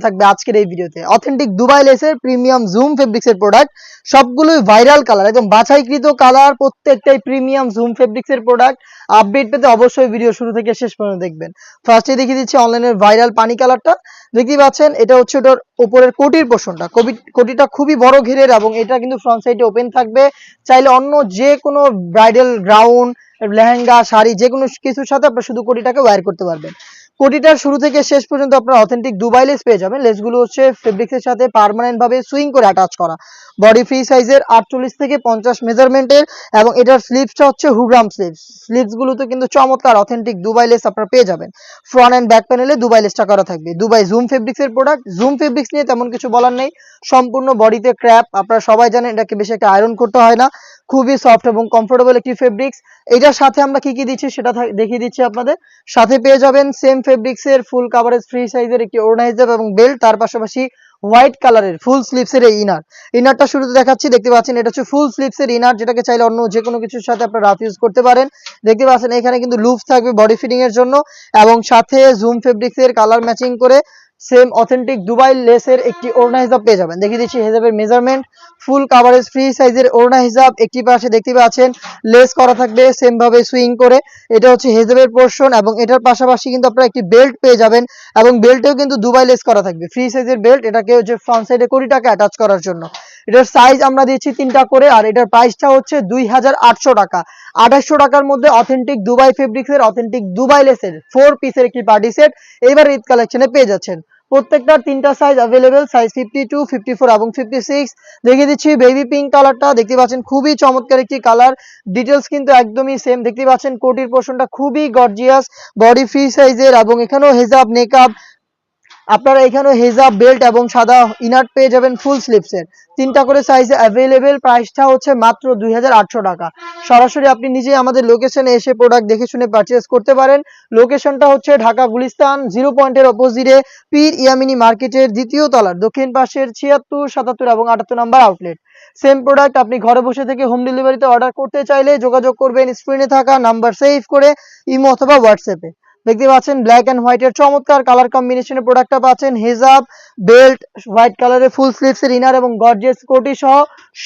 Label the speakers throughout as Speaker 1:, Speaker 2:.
Speaker 1: থাকবে আজকের এই ভিডিওতে অথেন্টিক দুবাই লেসের প্রিমিয়াম জুম ফেব্রিক্সের প্রোডাক্ট, সবগুলোই ভাইরাল কালার, একদম বাছাইকৃত কালার, প্রত্যেকটাই প্রিমিয়াম জুম ফেব্রিক্সের প্রোডাক্ট। আপডেট পেতে অবশ্যই ভিডিও শুরু থেকে শেষ পর্যন্ত দেখবেন। ফার্স্টে দেখিয়ে দিচ্ছি অনলাইনের ভাইরাল পানি কালারটা, দেখতেই পাচ্ছেন এটা হচ্ছে ওটার উপরের কোটির পোর্শনটা। কোটিটা খুবই বড় ঘেরের এবং এটা কিন্তু ফ্রন্ট সাইডে ওপেন থাকবে। চাইলে অন্য যে কোনো ব্রাইডাল গাউন, লেহেঙ্গা, শাড়ি যে কোনো কিছুর সাথে আপনারা শুধু কোটিটাকে ওয়্যার করতে পারবেন। কোটিটার শুরু থেকে শেষ পর্যন্ত আপনারা অথেন্টিক দুবাই লেস পেয়ে যাবেন। লেসগুলো হচ্ছে ফেব্রিক্সের সাথে পার্মানেন্ট ভাবে সুইং করে অ্যাটাচ করা, বডি ফ্রি সাইজের 48 থেকে 50 মেজারমেন্টের, এবং এটার স্লিভসটা হচ্ছে হুডরাম স্লিভস। স্লিভসগুলোতে কিন্তু চমৎকার অথেন্টিক দুবাই লেস আপনারা পেয়ে যাবেন। ফ্রন্ট এন্ড ব্যাক প্যানেলে দুবাই লেসটা করা থাকবে। দুবাই জুম ফেব্রিক্সের প্রোডাক্ট। জুম ফেব্রিক্স নিয়ে তেমন কিছু বলার নেই, সম্পূর্ণ বডিতে ক্র্যাপ, আপনারা সবাই জানেন এটাকে বেশি একটা আয়রন করতে হয় না, খুবই সফট এবং কমফোর্টেবল একটি ফেব্রিক্স। এটার সাথে আমরা কি কি দিচ্ছি সেটা দেখিয়ে দিচ্ছি আপনাদের। সাথে পেয়ে যাবেন সেম ফেব্রিক্সের ফুল কাভারেজ ফ্রি সাইজের একটি ওড়না হিজাব এবং বেল্ট, তার পাশাপাশি হোয়াইট কালারের ফুল স্লিভসের এই ইনারটা শুরুতে দেখাচ্ছি। দেখতে পাচ্ছেন এটা হচ্ছে ফুল স্লিভসের ইনার, যেটাকে চাইলে অন্য যে কোনো কিছুর সাথে আপনারা রাফ ইউজ করতে পারেন। দেখতে পাচ্ছেন এখানে কিন্তু লুপ থাকবে বডি ফিটিং এর জন্য, এবং সাথে জুম ফেব্রিক্সের কালার ম্যাচিং করে সেম অথেন্টিক দুবাই লেসের একটি ওড়না হিজাব পেয়ে যাবেন। দেখিয়ে দিচ্ছি হিজাবের মেজারমেন্ট, ফুল কাভারেজ ফ্রি সাইজের ওড়না হিজাব। একটি পাশে দেখতে পাচ্ছেন লেস করা থাকবে সেম ভাবে সুইং করে, এটা হচ্ছে হিজাবের পোর্শন, এবং এটার পাশাপাশি কিন্তু আপনারা একটি বেল্ট পেয়ে যাবেন, এবং বেল্টেও কিন্তু দুবাই লেস করা থাকবে, ফ্রি সাইজের বেল্ট, এটাকে হচ্ছে ফ্রন্ট সাইডে কোটিটাকে অ্যাটাচ করার জন্য। এটার সাইজ আমরা দিচ্ছি 3টা করে, আর এটার প্রাইসটা হচ্ছে 2800 টাকা। 2800 টাকার মধ্যে অথেন্টিক দুবাই ফেব্রিক্সের অথেন্টিক দুবাই লেসের 4 পিসের একটি পার্টি সেট এবার ঈদ কালেকশনে পেয়ে যাচ্ছেন। প্রত্যেকটার 3টা সাইজ अवेलेबल, সাইজ 52, 54 এবং 56। দেখিয়ে দিচ্ছি বেবি পিঙ্ক কালারটা, দেখতে পাচ্ছেন খুবই চমৎকার একটি কালার। ডিটেলস কিন্তু একদমই সেম। দেখতে পাচ্ছেন কোটির পোর্শনটা খুবই গর্জিয়াস, বডি ফ্রি সাইজের, এবং এখানেও হিজাব নেকাব, আপনারা এখানেও হিজাব বেল্ট এবং সাদা ইনার পেয়ে যাবেন ফুল স্লিভসের। 3টা করে সাইজে অ্যাভেলেবেল। প্রাইসটা হচ্ছে মাত্র 2800 টাকা। সরাসরি আপনি নিজে আমাদের লোকেশনে এসে প্রোডাক্ট দেখে শুনে পারচেজ করতে পারেন। লোকেশনটা হচ্ছে ঢাকা গুলিস্তান 0 পয়েন্টের অপোজিটে পীর ইয়ামিনী মার্কেটের 2য় তলার দক্ষিণ পাশের 76, 77 এবং 78 নম্বর আউটলেট। সেম প্রোডাক্ট আপনি ঘরে বসে থেকে হোম ডেলিভারিতে অর্ডার করতে চাইলে যোগাযোগ করবেন স্ক্রিনে থাকা নাম্বার সেভ করে ইমো অথবা হোয়াটসঅ্যাপে। দেখতে পাচ্ছেন ব্ল্যাক এন্ড হোয়াইটের চমৎকার কালার কম্বিনেশনের প্রোডাক্টটা পাচ্ছেন। হিজাব, বেল্ট, হোয়াইট কালারের ফুল স্লিভসের ইনার এবং গর্জিয়াস কোটি সহ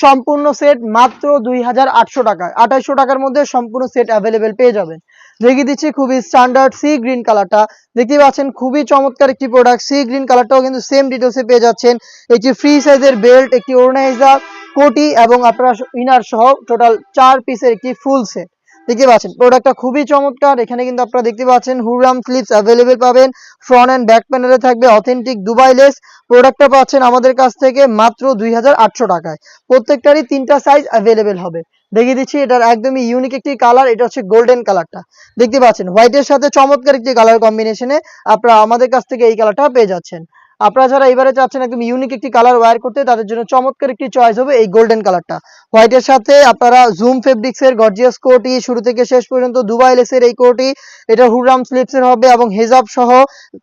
Speaker 1: সম্পূর্ণ সেট মাত্র 2800 টাকা। 2800 টাকার মধ্যে সম্পূর্ণ সেট অ্যাভেলেবেল পেয়ে যাবেন। দেখিয়ে দিচ্ছি খুবই স্ট্যান্ডার্ড সি গ্রিন কালারটা, দেখতে পাচ্ছেন খুবই চমৎকার একটি প্রোডাক্ট। সি গ্রিন কালারটাও কিন্তু সেম ডিটেলসে পেয়ে যাচ্ছেন। একটি ফ্রি সাইজের বেল্ট, একটি ওড়না হিজাব, কোটি এবং আপনারা ইনার সহ টোটাল 4 পিসের একটি ফুল সেট। দেখতে পাচ্ছেন প্রোডাক্টটা খুবই চমৎকার। এখানে কিন্তু আপনারা দেখতে পাচ্ছেন হুররাম স্লিভস অ্যাভেলেবেল পাবেন, ফ্রন্ট এন্ড ব্যাক প্যানেলে থাকবে অথেন্টিক দুবাই লেস। প্রোডাক্টটা পাচ্ছেন আমাদের কাছ থেকে মাত্র 2800 টাকায়। প্রত্যেকটারই 3টা সাইজ অ্যাভেলেবেল হবে। দেখিয়ে দিচ্ছি এটার একদমই ইউনিক একটি কালার, এটা হচ্ছে গোল্ডেন কালারটা। দেখতে পাচ্ছেন হোয়াইটের সাথে চমৎকার একটি কালার কম্বিনেশনে আপনারা আমাদের কাছ থেকে এই কালারটা পেয়ে যাচ্ছেন। আপনারা যারা এবারে চাচ্ছেন একদম ইউনিক একটি কালার ওয়্যার করতে, তাদের জন্য চমৎকার একটি চয়েস হবে এই গোল্ডেন কালারটা। হোয়াইটের সাথে আপনারা জুম ফেব্রিক্সের গর্জিয়াস কোটি, শুরু থেকে শেষ পর্যন্ত দুবাই লেসের এই কোটি, এটা হুররাম স্লিভসের হবে এবং হিজাব সহ,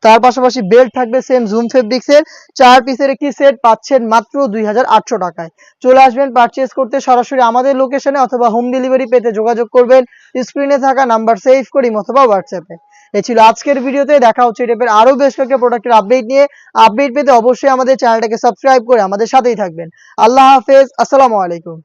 Speaker 1: তার পাশাপাশি বেল্ট থাকবে সেম জুম ফেব্রিক্সের। 4 পিসের একটি সেট পাচ্ছেন মাত্র 2800 টাকায়। চলে আসবেন পারচেজ করতে সরাসরি আমাদের লোকেশনে, অথবা হোম ডেলিভারি পেতে যোগাযোগ করবেন স্ক্রিনে থাকা নাম্বার সেভ করে অথবা হোয়াটসঅ্যাপে। এই ছিল আজকের ভিডিওতে। দেখা হচ্ছে এই টাইপের আরো বেশ কয়েকটা প্রোডাক্টের আপডেট নিয়ে। আপডেট পেতে অবশ্যই আমাদের চ্যানেলটাকে সাবস্ক্রাইব করে আমাদের সাথেই থাকবেন। আল্লাহ হাফেজ, আসসালামু আলাইকুম।